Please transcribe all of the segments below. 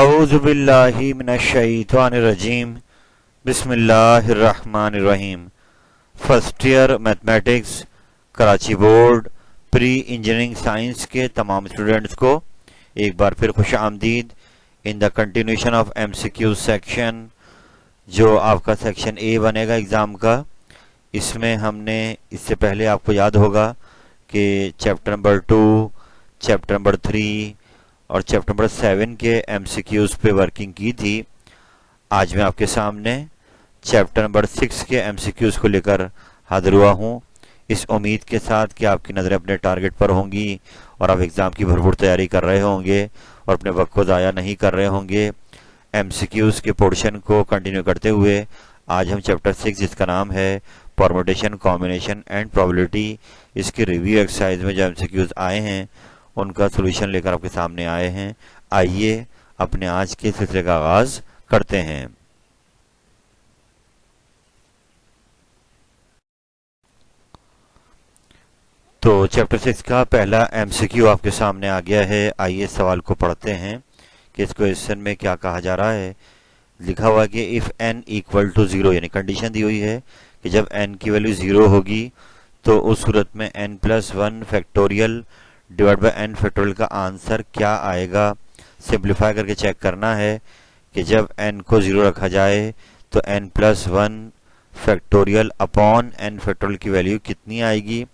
औज़ुबिल्लाहि मिनश्शैतानिर्रजीम बिस्मिल्लाहिर्रहमानिर्रहीम। First year mathematics Karachi board pre engineering science के तमाम स्टूडेंट्स को एक बार फिर खुश आमदीद in the continuation of MCQ section, जो आपका सेक्शन ए बनेगा एग्ज़ाम का। इसमें हमने इससे पहले आपको याद होगा कि चैप्टर नंबर 2, चैप्टर नंबर 3 और चैप्टर नंबर 7 के एमसीक्यूज़ पे वर्किंग की थी। आज मैं आपके सामने चैप्टर नंबर 6 के एमसीक्यूज़ को लेकर हाजिर हुआ हूँ, इस उम्मीद के साथ कि आपकी नज़रें अपने टारगेट पर होंगी और आप एग्ज़ाम की भरपूर तैयारी कर रहे होंगे और अपने वक्त को ज़ाया नहीं कर रहे होंगे। एमसीक्यूज़ के पोर्शन को कंटिन्यू करते हुए आज हम चैप्टर 6, जिसका नाम है परम्यूटेशन, कॉम्बिनेशन एंड प्रोबेबिलिटी, इसके रिव्यू एक्सरसाइज में जो एमसीक्यूज़ आए हैं उनका सोल्यूशन लेकर आपके सामने आए हैं। आइए अपने आज के सिलसिले का आगाज करते हैं। तो चैप्टर 6 का पहला एमसीक्यू आपके सामने आ गया है। आइए सवाल को पढ़ते हैं कि इस क्वेश्चन में क्या कहा जा रहा है। लिखा हुआ कि इफ़ n इक्वल टू 0, यानी कंडीशन दी हुई है कि जब n की वैल्यू 0 होगी तो उस सूरत में n+1 factorial divide by n factorial का आंसर क्या आएगा। सिंप्लीफाई करके चेक करना है कि जब n को 0 रखा जाए तो n+1 factorial upon n factorial की वैल्यू कितनी आएगी।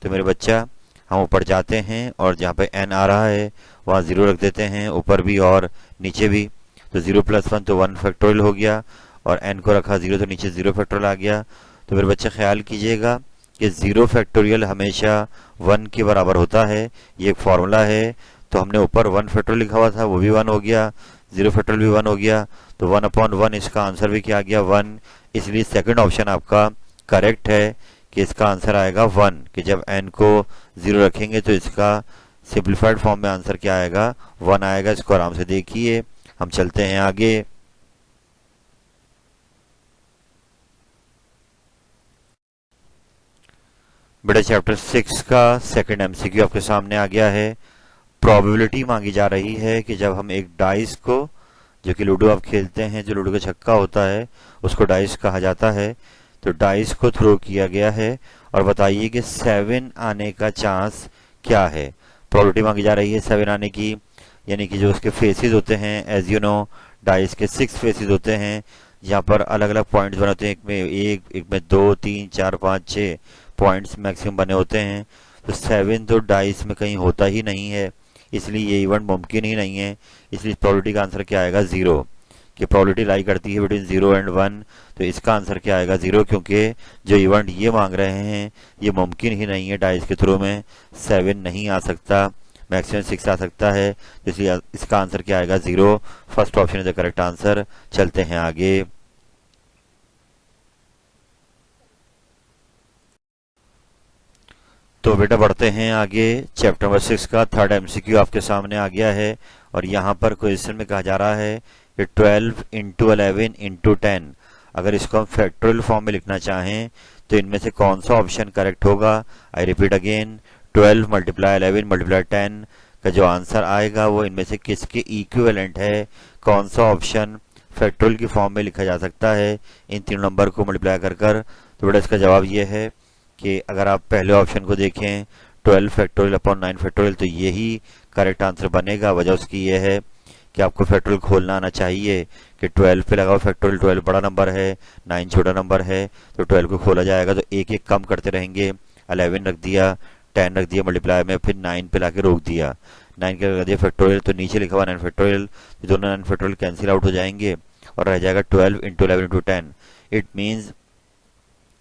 तो मेरे बच्चा, हम ऊपर जाते हैं और जहाँ पे n आ रहा है वहाँ 0 रख देते हैं, ऊपर भी और नीचे भी। तो 0+1 तो 1 फैक्टोरियल हो गया और n को रखा 0 तो नीचे 0 फैक्टोरियल आ गया। तो मेरे बच्चे ख्याल कीजिएगा कि 0 फैक्टोरियल हमेशा 1 के बराबर होता है, ये एक फॉर्मूला है। तो हमने ऊपर 1 फैक्टोरियल लिखा हुआ था, वो भी 1 हो गया, 0 फैक्टोरियल भी 1 हो गया, तो 1/1 इसका आंसर भी क्या आ गया, 1। इसलिए सेकंड ऑप्शन आपका करेक्ट है कि इसका आंसर आएगा 1, कि जब n को 0 रखेंगे तो इसका सिंप्लीफाइड फॉर्म में आंसर क्या आएगा, 1 आएगा। इसको आराम से देखिए। हम चलते हैं आगे। बेटा, चैप्टर 6 का सेकंड एमसीक्यू आपके सामने आ गया है। प्रोबेबिलिटी मांगी जा रही है कि जब हम एक डाइस को, जो कि लूडो आप खेलते हैं, जो लूडो का छक्का होता है उसको डाइस कहा जाता है, तो डाइस को थ्रो किया गया है और बताइए कि 7 आने का चांस क्या है। प्रोबेबिलिटी मांगी जा रही है 7 आने की, यानी कि जो उसके फेसेस होते हैं, एज यू नो डाइस के 6 फेसेस होते हैं, यहाँ पर अलग अलग पॉइंट्स बने होते हैं। एक में 2, 3, 4, 5, 6 पॉइंट्स मैक्सिमम बने होते हैं। तो 7 तो डाइस में कहीं होता ही नहीं है, इसलिए ये इवेंट मुमकिन ही नहीं है। इसलिए प्रोबेबिलिटी का आंसर क्या आएगा, 0, कि प्रोबेबिलिटी लाई करती है बिटवीन 0 एंड 1। तो इसका आंसर क्या आएगा, 0, क्योंकि जो इवेंट ये मांग रहे हैं ये मुमकिन ही नहीं है। डाइस के थ्रू में 7 नहीं आ सकता, मैक्सिमम 6 आ सकता है, इसलिए इसका आंसर क्या आएगा, 0। First option is the correct answer. चलते हैं आगे। तो बेटा बढ़ते हैं आगे। चैप्टर नंबर 6 का थर्ड एमसीक्यू आपके सामने आ गया है और यहाँ पर क्वेश्चन में कहा जा रहा है कि 12 इंटू 11 इंटू 10, अगर इसको हम फैक्टोरियल फॉर्म में लिखना चाहें तो इनमें से कौन सा ऑप्शन करेक्ट होगा। I repeat again, 12 multiply 11 multiply 10 का जो आंसर आएगा वो इनमें से किसके इक्विवेलेंट है, कौन सा ऑप्शन फैक्टोरियल की फॉर्म में लिखा जा सकता है इन तीनों नंबर को मल्टीप्लाई कर कर। तो बेटा इसका जवाब ये है कि अगर आप पहले ऑप्शन को देखें 12 फैक्टोरियल अपॉन 9 फैक्टोरियल, तो यही करेक्ट आंसर बनेगा। वजह उसकी ये है कि आपको फैक्टोरियल खोलना आना चाहिए कि 12 पे लगाओ फैक्टोरियल, 12 बड़ा नंबर है, 9 छोटा नंबर है, तो 12 को खोला जाएगा तो एक एक कम करते रहेंगे। 11 रख दिया, 10 रख दिया मल्टीप्लाई में, फिर 9 पे लाके रोक दिया, 9 के लगा दिया फैक्टोरियल, तो नीचे लिखा हुआ 9 फैक्टोरियल, तो दोनों 9 फैक्टोरियल कैंसिल आउट हो जाएंगे और रह जाएगा 12 इंटू 11 इंटू 10। इट मीन्स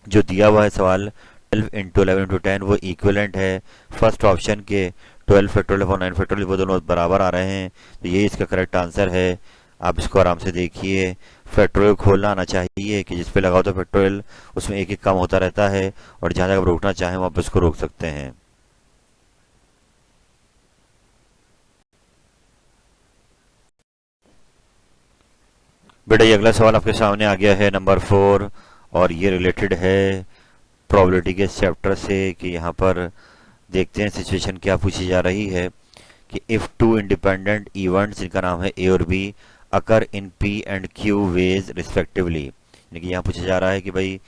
जो दिया हुआ है सवाल 12 इंटू 11 इंटू 10 वो इक्विवेलेंट है फर्स्ट ऑप्शन के 12 फैक्टोरियल और 9 फैक्टोरियल, वो दोनों बराबर आ रहे हैं, तो ये इसका करेक्ट आंसर है। आप इसको आराम से देखिए। फैक्टोरियल खोलना आना चाहिए कि जिस पे लगाओ तो फैक्टोरियल उसमें एक एक कम होता रहता है और जहां तक आप रोकना चाहें वहां पर उसको रोक सकते हैं। बेटा ये अगला सवाल आपके सामने आ गया है नंबर 4 और ये रिलेटेड है प्रोबेबिलिटी के चैप्टर से कि यहाँ पर देखते हैं सिचुएशन क्या पूछी जा रही है कि इफ टू इंडिपेंडेंट इवेंट्स, जिनका नाम है ए और B, occur in P and Q ways respectively, यानी कि यहाँ पूछा जा रहा है कि भाई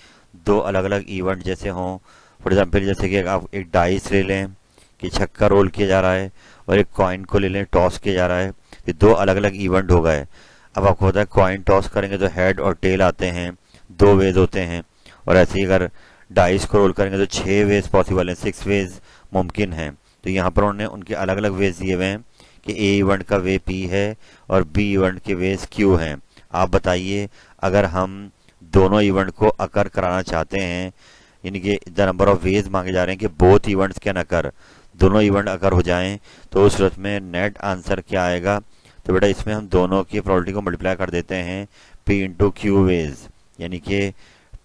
दो अलग अलग इवेंट जैसे हों। फॉर एग्जाम्पल जैसे कि आप एक डाइस ले लें कि छक्का रोल किया जा रहा है, और एक कॉइन को ले लें टॉस किया जा रहा है, ये दो अलग अलग इवेंट हो गए। अब आपको पता है कॉइन टॉस करेंगे तो हेड और टेल आते हैं, दो वेज होते हैं। और ऐसे ही अगर डाइस को रोल करेंगे तो 6 वेज पॉसिबल हैं, 6 वेज मुमकिन हैं। तो यहाँ पर उन्होंने उनके अलग अलग वेज दिए हुए हैं कि ए इवेंट का वे पी है और बी इवेंट के वेज क्यू हैं। आप बताइए अगर हम दोनों इवेंट को अकर कराना चाहते हैं, यानी कि द नंबर ऑफ वेज मांगे जा रहे हैं कि बोथ इवेंट्स कैन अकर, दोनों इवेंट अगर हो जाएं, तो उस सूरत में नेट आंसर क्या आएगा। तो बेटा इसमें हम दोनों की प्रोबेबिलिटी को मल्टीप्लाई कर देते हैं पी इंटू क्यू वेज, यानी कि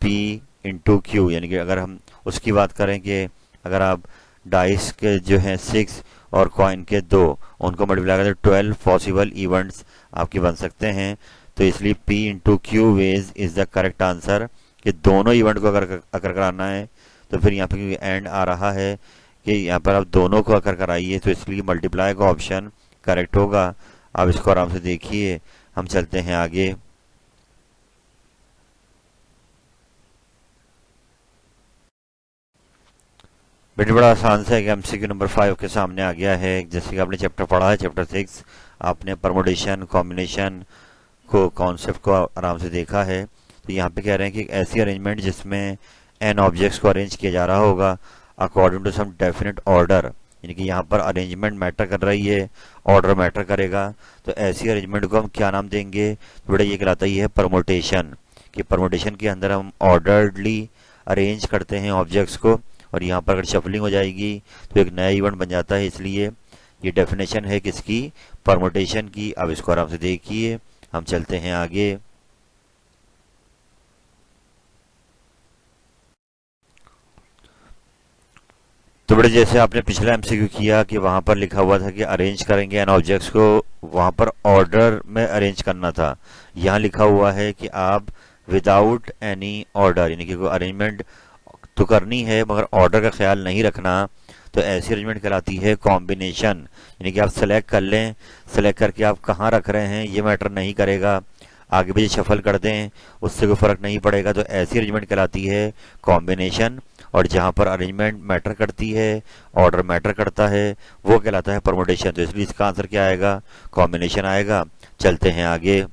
पी इंटू क्यू, यानी कि अगर हम उसकी बात करें कि अगर आप डाइस के जो हैं 6 और कॉइन के 2 उनको मल्टीप्लाई करें तो 12 पॉसिबल इवेंट्स आपके बन सकते हैं। तो इसलिए P into Q ways is the correct answer कि दोनों इवेंट को अगर कराना है तो फिर यहाँ पे एंड आ रहा है कि यहाँ पर आप दोनों को अगर कराइए, तो इसलिए मल्टीप्लाई का ऑप्शन करेक्ट होगा। आप इसको आराम से देखिए, हम चलते हैं आगे। बेटे बड़ा आसान से एमसीक्यू नंबर 5 के सामने आ गया है। जैसे कि आपने चैप्टर पढ़ा है, चैप्टर 6, आपने परमोटेशन कॉम्बिनेशन को कॉन्सेप्ट को आराम से देखा है। तो यहाँ पे कह रहे हैं कि ऐसी अरेंजमेंट जिसमें एन ऑब्जेक्ट्स को अरेंज किया जा रहा होगा according to some definite order, यानी कि यहाँ पर अरेंजमेंट मैटर कर रही है, ऑर्डर मैटर करेगा। तो ऐसी अरेंजमेंट को हम क्या नाम देंगे, तो बेटा ये कहलाता ही है परमोटेशन। कि परमोटेशन के अंदर हम ऑर्डरली अरेंज करते हैं ऑब्जेक्ट्स को, और यहाँ पर अगर शफलिंग हो जाएगी तो एक नया इवेंट बन जाता है। इसलिए ये डेफिनेशन है किसकी, परमोटेशन की। अब इसको आराम से देखिए, हम चलते हैं आगे। तो बेटे जैसे आपने पिछला एमसीक्यू किया कि वहां पर लिखा हुआ था कि अरेंज करेंगे एन ऑब्जेक्ट्स को, वहां पर ऑर्डर में अरेंज करना था। यहाँ लिखा हुआ है कि आप विदाउट एनी ऑर्डर, यानी कि कोई अरेंजमेंट तो करनी है मगर ऑर्डर का ख्याल नहीं रखना, तो ऐसी अरेंजमेंट कहलाती है कॉम्बिनेशन। यानी कि आप सेलेक्ट कर लें, सेलेक्ट करके आप कहाँ रख रहे हैं ये मैटर नहीं करेगा, आगे पीछे शफल कर दें उससे कोई फर्क नहीं पड़ेगा। तो ऐसी अरेंजमेंट कहलाती है कॉम्बिनेशन। और जहाँ पर अरेंजमेंट मैटर करती है, ऑर्डर मैटर करता है, वो कहलाता है परमोटेशन। तो इसलिए इसका आंसर क्या आएगा, कॉम्बिनेशन आएगा। चलते हैं आगे।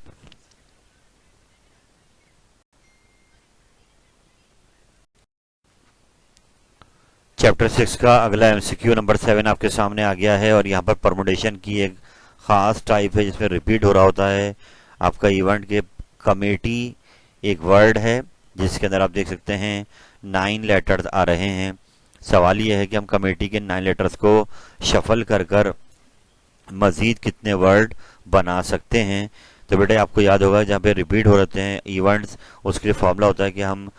चैप्टर 6 का अगला एमसीक्यू नंबर 7 आपके सामने आ गया है, और यहाँ पर परमुटेशन की एक खास टाइप है जिसमें रिपीट हो रहा होता है आपका इवेंट के। कमेटी एक वर्ड है जिसके अंदर आप देख सकते हैं 9 लेटर्स आ रहे हैं। सवाल यह है कि हम कमेटी के 9 लेटर्स को शफल कर कर मजीद कितने वर्ड बना सकते हैं। तो बेटे आपको याद होगा जहाँ पे रिपीट हो रहते हैं इवेंट्स, उसके लिए फॉर्मूला होता है कि हम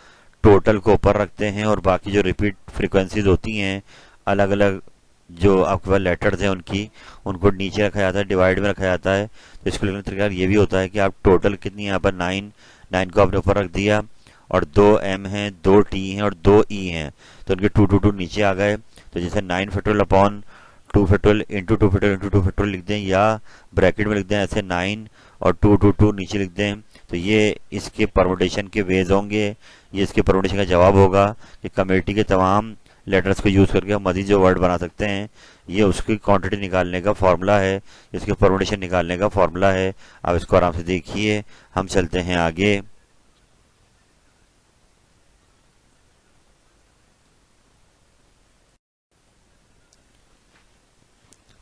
टोटल को ऊपर रखते हैं और बाकी जो रिपीट फ्रीक्वेंसीज होती हैं अलग अलग जो आपके पास लेटर्स हैं उनको नीचे रखा जाता है, डिवाइड में रखा जाता है। तो इसको लिखने का तरीका ये भी होता है कि आप टोटल कितनी यहाँ पर 9 को आपने ऊपर रख दिया, और 2 M हैं, 2 T हैं और 2 E हैं, तो उनके 2 नीचे आ गए। तो जैसे 9 factorial upon 2 factorial into 2 factorial into 2 factorial लिख दें, या ब्रैकेट में लिख दें ऐसे 9 और 2 नीचे लिख दें। तो ये इसके परमुटेशन के वेज होंगे, ये इसके परमुटेशन का जवाब होगा कि कमेटी के तमाम लेटर्स को यूज करके हम मजीद जो वर्ड बना सकते हैं। ये उसकी क्वांटिटी निकालने का फॉर्मूला है, इसके परमुटेशन निकालने का फॉर्मूला है। आप इसको आराम से देखिए, हम चलते हैं आगे।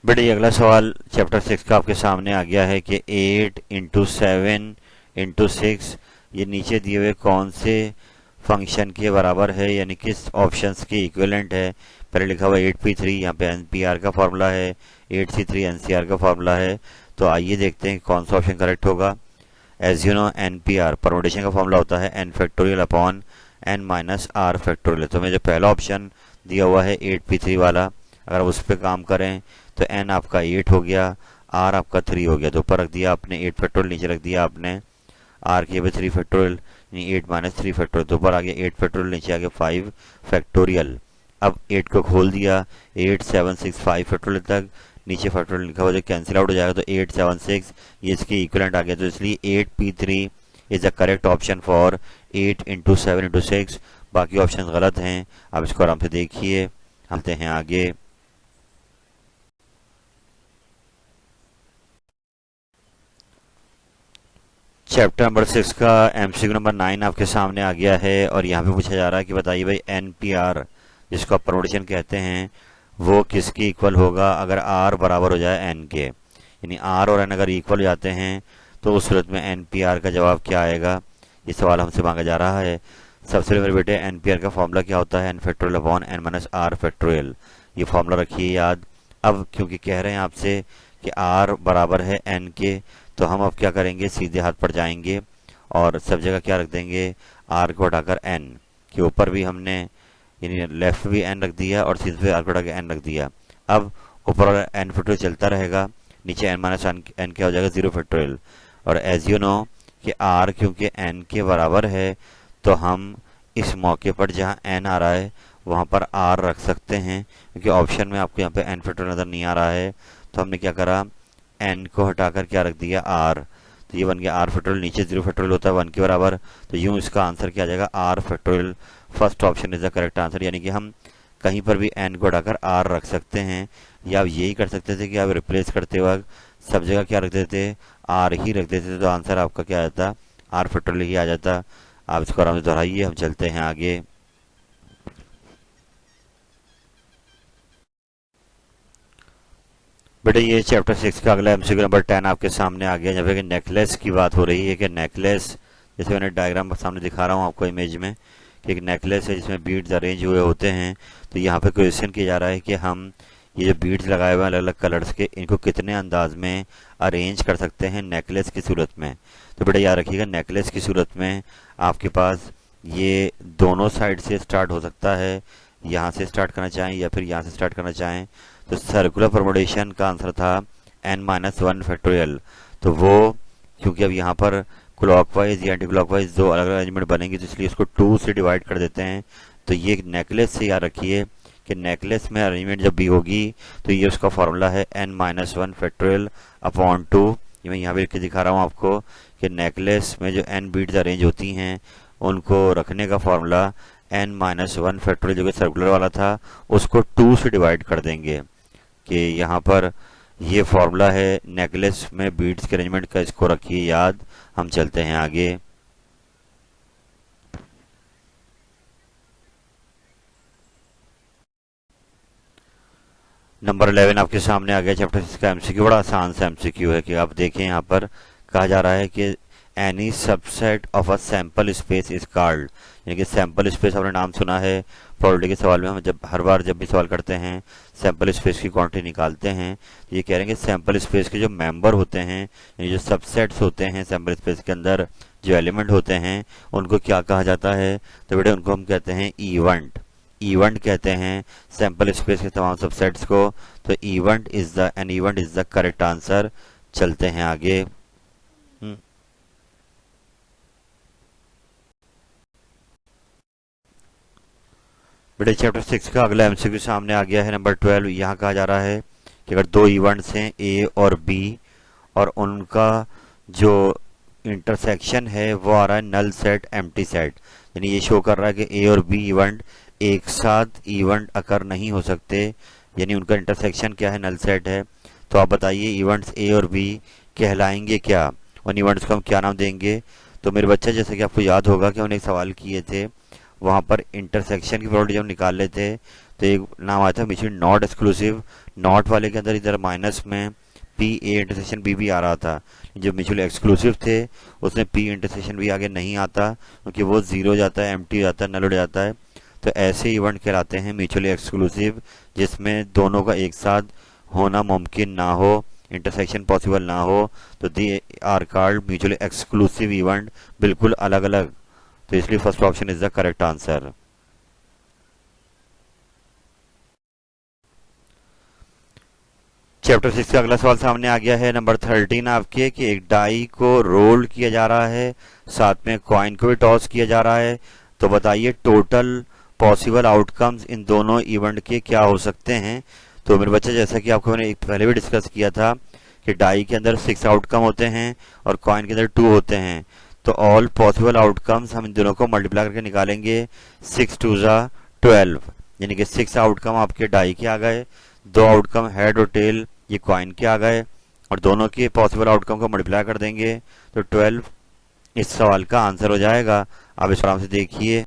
बेटे अगला सवाल चैप्टर 6 का आपके सामने आ गया है कि 8 इंटू 7 इंटू 6 ये नीचे दिए हुए कौन से फंक्शन के बराबर है, यानी किस ऑप्शंस के इक्विवेलेंट है। पहले लिखा हुआ 8p3, यहाँ पे NPR का फॉर्मूला है, 8c3 NCR का फॉर्मूला है। तो आइए देखते हैं कौन सा ऑप्शन करेक्ट होगा। As you know NPR permutation का फॉर्मूला होता है n factorial upon n minus r factorial. तो मैं जो पहला ऑप्शन दिया हुआ है 8p3 वाला, अगर आप उस पर काम करें तो n आपका 8 हो गया, r आपका 3 हो गया। तो ऊपर रख दिया आपने 8 फैक्टोरियल, नीचे रख दिया आपने r की 3 फैक्टोरियल, यानी 8 माइनस 3 फैक्टोरियल। तो ऊपर आ गया 8 फैक्टोरियल, नीचे आ गया 5 फैक्टोरियल। अब 8 को खोल दिया, 8 7 6 5 फैक्टोरियल तक, नीचे फैक्टोरियल लिखा हुआ जो कैंसिल आउट हो जाएगा, तो 876 ये इसके इक्विवेलेंट आ गया, तो इसलिए 8p3 is the correct option for 8 into 7 into 6। बाकी ऑप्शन गलत हैं, आप इसको आराम से देखिए। हम चलते हैं आगे। चैप्टर नंबर 6 का एमसीक्यू नंबर 9 आपके सामने आ गया है, और यहाँ पे पूछा जा रहा है कि बताइए भाई एनपीआर जिसको आप परमुटेशन कहते हैं वो किसके इक्वल होगा अगर आर बराबर हो जाए एन के। यानी आर और एन अगर इक्वल हो जाते हैं तो उस सूरत में एनपीआर का जवाब क्या आएगा, ये सवाल हमसे मांगा जा रहा है। सबसे पहले मेरे बेटे एनपीआर का फॉर्मूला क्या होता है, n factorial upon n minus r factorial. ये फॉर्मूला रखिए याद। अब क्योंकि कह रहे हैं आपसे कि आर बराबर है एन के, तो हम अब क्या करेंगे, सीधे हाथ पर जाएंगे और सब जगह क्या रख देंगे, आर को हटाकर एन के ऊपर भी हमने यानी लेफ्ट भी एन रख दिया और सीधे पे आर को हटा के एन रख दिया। अब ऊपर एन फैक्टोरियल चलता रहेगा, नीचे एन माइनस एन क्या हो जाएगा, 0 फैक्टोरियल। और एज यू नो कि आर क्योंकि एन के बराबर है, तो हम इस मौके पर जहाँ एन आ रहा है वहाँ पर आर रख सकते हैं, क्योंकि ऑप्शन में आपको यहाँ पे एन फैक्टोरियल नज़र नहीं आ रहा है। तो हमने क्या करा, एन को हटाकर क्या रख दिया, आर। तो ये बन गया आर फैक्टोरियल, नीचे 0 फैक्टोरियल होता है 1 के बराबर, तो यूं इसका आंसर क्या आ जाएगा, r factorial. First option is the correct answer. यानी कि हम कहीं पर भी एन को हटाकर आर रख सकते हैं, या आप यही कर सकते थे कि आप रिप्लेस करते वक्त सब जगह क्या रख देते, आर ही रख देते, तो आंसर आपका क्या आ जाता, आर फैक्टोरियल ही आ जाता। आप इसको आराम से दोहराइए, हम चलते हैं आगे। बेटे ये चैप्टर 6 का अगला एमसीक्यू नंबर 10 आपके सामने आ गया, जब कि नेकलेस की बात हो रही है कि नेकलेस, जैसे मैंने डायग्राम सामने दिखा रहा हूँ आपको इमेज में कि एक नेकलेस है जिसमें बीड्स अरेंज हुए होते हैं। तो यहाँ पे क्वेश्चन किया जा रहा है कि हम ये जो बीड्स लगाए हुए हैं अलग अलग कलर्स के, इनको कितने अंदाज में अरेंज कर सकते हैं नेकलेस की सूरत में। तो बेटा याद रखिएगा, नेकलेस की सूरत में आपके पास ये दोनों साइड से स्टार्ट हो सकता है, यहाँ से स्टार्ट करना चाहें या फिर यहाँ से स्टार्ट करना चाहें। तो सर्कुलर परमुटेशन का आंसर था n-1 फैक्टोरियल। तो वो क्योंकि अब यहाँ पर क्लॉकवाइज या एंटी क्लॉकवाइज दो अलग अलग अरेंजमेंट बनेंगी, तो इसलिए इसको 2 से डिवाइड कर देते हैं। तो ये नेकलेस से याद रखिए कि नेकलेस में अरेंजमेंट जब भी होगी तो ये उसका फॉर्मूला है n-1 फैक्टोरियल अपॉन 2। ये मैं यहाँ पे लिख के दिखा रहा हूँ आपको कि नेकलेस में जो n बीड्स अरेंज होती हैं उनको रखने का फॉर्मूला n-1 फैक्टोरियल जो कि सर्कुलर वाला था उसको 2 से डिवाइड कर देंगे। कि यहाँ पर ये फॉर्मूला है नेकलेस में बीड्स के अरेंजमेंट का, इसको रखिए याद। हम चलते हैं आगे। नंबर 11 आपके सामने आ गया चैप्टर 6 का एमसीक्यू। बड़ा आसान सा एमसीक्यू है कि आप देखें, यहाँ पर कहा जा रहा है कि any subset of a sample space is called. यानी कि सैंपल स्पेस आपने नाम सुना है, प्रोबेबिलिटी के सवाल में हम हर बार जब भी सवाल करते हैं सैंपल स्पेस की क्वांटिटी निकालते हैं, तो ये कह रहे हैं कि सैंपल स्पेस के जो मेंबर होते हैं, यानी जो सबसेट्स होते हैं सैंपल स्पेस के अंदर जो एलिमेंट होते हैं, उनको क्या कहा जाता है। तो बेटे उनको हम कहते हैं इवेंट। इवेंट कहते हैं सैंपल स्पेस के तमाम सबसेट्स को। तो event is the correct answer. चलते हैं आगे। बेटे चैप्टर 6 का अगला एमसीक्यू सामने आ गया है, नंबर 12। यहाँ कहा जा रहा है कि अगर दो इवेंट्स हैं ए और बी और उनका जो इंटरसेक्शन है वो आ रहा है नल सेट एम्प्टी सेट, यानी ये शो कर रहा है कि ए और बी इवेंट एक साथ इवेंट अकर नहीं हो सकते, यानी उनका इंटरसेक्शन क्या है, नल सेट है। तो आप बताइए इवेंट्स ए और बी कहलाएंगे क्या, उन इवेंट्स को हम क्या नाम देंगे। तो मेरे बच्चे जैसे कि आपको याद होगा कि हमने एक सवाल किए थे, वहाँ पर इंटरसेक्शन की प्रोबेबिलिटी जब निकाल लेते तो एक नाम आया था म्यूचुअली नॉट एक्सक्लूसिव। नॉट वाले के अंदर इधर माइनस में पी ए इंटरसेक्शन बी भी आ रहा था। जो म्यूचुअली एक्सक्लूसिव थे उसमें पी इंटरसेक्शन भी आगे नहीं आता, क्योंकि वो जीरो हो जाता है, एम्प्टी हो जाता है, नल हो जाता है। तो ऐसे इवेंट कहलाते हैं म्यूचुअली एक्सक्लूसिव, जिसमें दोनों का एक साथ होना मुमकिन ना हो, इंटरसेक्शन पॉसिबल ना हो। तो they are called mutually exclusive event, बिल्कुल अलग अलग। तो इसलिए first option is the correct answer. Chapter 6 का अगला सवाल सामने आ गया है, नंबर 13 आपके, कि एक डाई को रोल किया जा रहा है, साथ में कॉइन को भी टॉस किया जा रहा है। तो बताइए टोटल पॉसिबल आउटकम्स इन दोनों इवेंट के क्या हो सकते हैं। तो मेरे बच्चे, जैसा कि आपको मैंने पहले भी डिस्कस किया था कि डाई के अंदर 6 आउटकम होते हैं और कॉइन के अंदर 2 होते हैं। तो ऑल पॉसिबल आउटकम्स हम इन दोनों को मल्टीप्लाई करके निकालेंगे। 6 2 जा 12, यानी कि 6 आउटकम आपके डाई के आ गए, 2 आउटकम हेड और टेल ये कॉइन के आ गए, और दोनों के पॉसिबल आउटकम को मल्टीप्लाई कर देंगे तो 12 इस सवाल का आंसर हो जाएगा। आप इस आराम से देखिए।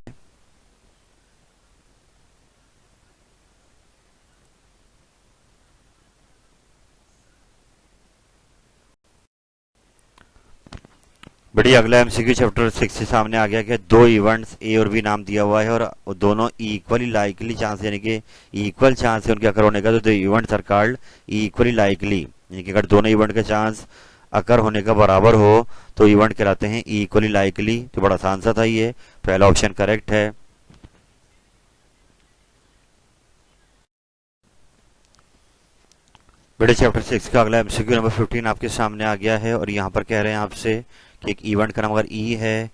बढ़िया, अगला एमसीक्यू चैप्टर 6 से सामने आ गया कि दो इवेंट्स ए और बी नाम दिया हुआ है और दोनों इक्वली लाइकली चांस, यानी कि इक्वल चांस है उनके अकर होने का। तो events are called equally likely, यानी कि अगर दोनों इवेंट के चांस अकर होने का बराबर हो तो इवेंट कहलाते हैं इक्वली लाइकली। तो बड़ा आसान सा था ये, पहला ऑप्शन करेक्ट है। बेटे चैप्टर 6 का अगला एमसीक्यू नंबर 15 आपके सामने आ गया है और यहाँ पर कह रहे हैं आपसे कि एक इवेंट का नाम अगर ई है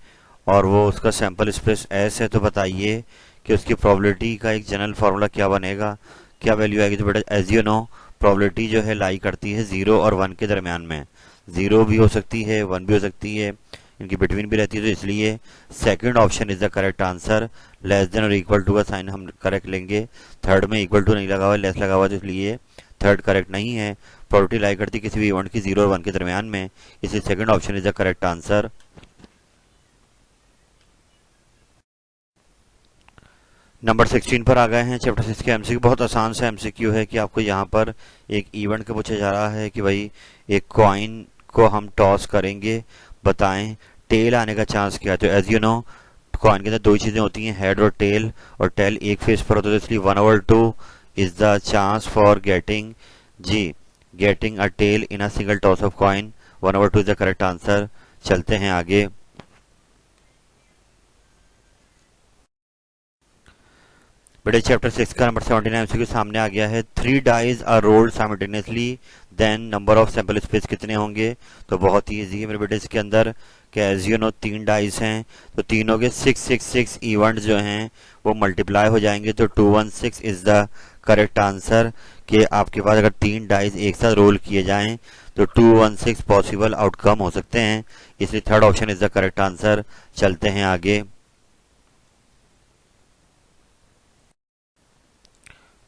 और वो उसका सैंपल स्पेस एस है, तो बताइए कि उसकी प्रोबेबिलिटी का एक जनरल फार्मूला क्या बनेगा, क्या वैल्यू आएगी। तो बेटा एज यू नो, प्रोबेबिलिटी जो है लाई करती है 0 और 1 के दरमियान में। 0 भी हो सकती है, 1 भी हो सकती है, इनकी बिटवीन भी रहती है। तो इसलिए second option is the correct answer. Less than और इक्वल टू का साइन हम करेक्ट लेंगे। थर्ड में इक्वल टू नहीं लगा हुआ, लेस लगा हुआ, तो इसलिए थर्ड करेक्ट नहीं है। प्रोबेबिलिटी लाई करती किसी भी इवेंट की 0 और 1 के दरमियान में, इसलिए second option is the correct answer. Number 16 पर आ गए हैं चैप्टर 6 के एमसीक्यू। बहुत आसान सा एमसीक्यू है कि आपको यहाँ पर एक इवेंट का पूछा जा रहा है कि भाई एक कॉइन को हम टॉस करेंगे, बताएं टेल आने का चांस क्या है। तो एज यू नो, कॉइन के अंदर दो ही चीजें होती हैं, हेड और टेल एक फेस पर होता है, तो इसलिए 1/2 is the chance for getting a tail in a single toss of coin. 1/2 is the correct answer. चलते हैं आगे। बेटे चैप्टर 6 का नंबर 79 एमसीक्यू सामने आ गया है। 3 dies are rolled simultaneously, then number of sample space कितने होंगे। तो बहुत ही इजी है मेरे बेटे, इसके अंदर क्या एज यू नो 3 डाइज हैं, तो तीनों के 666 इवेंट जो हैं वो मल्टीप्लाई हो जाएंगे। तो 216 इज द करेक्ट आंसर। कि आपके पास अगर 3 डाइज एक साथ रोल किए जाएं तो 216 पॉसिबल आउटकम हो सकते हैं, इसलिए third option is the correct answer. चलते हैं आगे।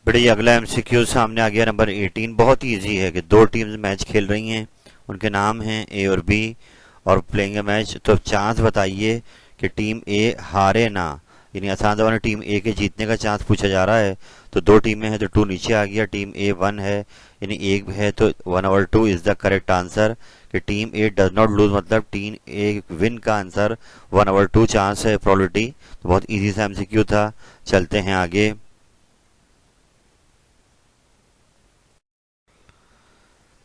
बेटे ये अगला एमसीक्यू सामने आ गया नंबर 18। बहुत ही इजी है कि दो टीम्स मैच खेल रही हैं, उनके नाम हैं ए और बी और प्लेइंग ए मैच। तो चांस बताइए कि टीम ए हारे ना, यानी आसान जवाब में टीम ए के जीतने का चांस पूछा जा रहा है। तो दो टीमें हैं तो 2 नीचे आ गया, टीम ए 1 है यानी 1 है, तो 1/2 इज द करेक्ट आंसर। कि team A does not lose, मतलब टीम ए विन का आंसर 1/2 चांस है प्रोबेबिलिटी। तो बहुत इजी सा एमसीक्यू था। चलते हैं आगे।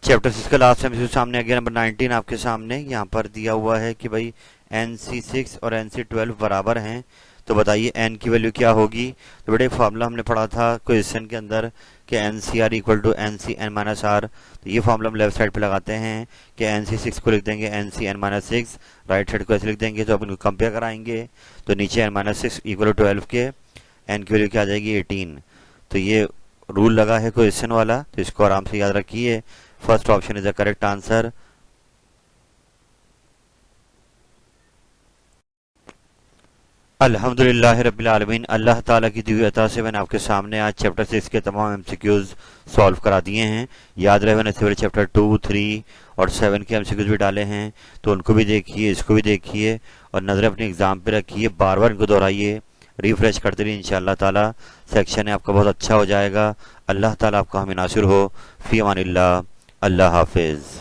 चैप्टर 6 का लास्ट एमसीक्यू सामने आ गया नंबर 19 आपके सामने। यहाँ पर दिया हुआ है कि भाई NC6 और NC12 बराबर हैं, तो बताइए n की वैल्यू क्या होगी। तो बेटे फार्मूला हमने पढ़ा था क्वेश्चन के अंदर कि NCR इक्वल टू NCn-R। तो ये फार्मूला हम लेफ्ट साइड पे लगाते हैं कि NC6 को लिख देंगे NCn-6, राइट साइड को ऐसे लिख देंगे। तो अपन कंपेयर कराएंगे तो नीचे n-6 इक्वल टू 12 के n की वैल्यू क्या आ जाएगी 18। तो ये रूल लगा है क्वेश्चन वाला, तो इसको आराम से याद रखिए। First option is the correct answer. अल्हम्दुलिल्लाह रब्बिल आलमीन। अल्लाह ताला की दी हुई अता से मैंने आपके सामने आज चैप्टर 6 के तमाम एमसीक्यूज सॉल्व करा दिए हैं। याद रहे मैंने सवेरे चैप्टर 2, 3 और 7 के एमसीक्यूज भी डाले हैं, तो उनको भी देखिए, इसको भी देखिए और नजर अपने एग्जाम पे रखिए। बार बार इनको दोहराइए, रिफ्रेश करते रहिए। इंशाअल्लाह ताला सेक्शन है आपका बहुत अच्छा हो जाएगा। अल्लाह ताला आपका हमें नासिर हो। फी अमानिल्लाह। अल्लाह हाफिज।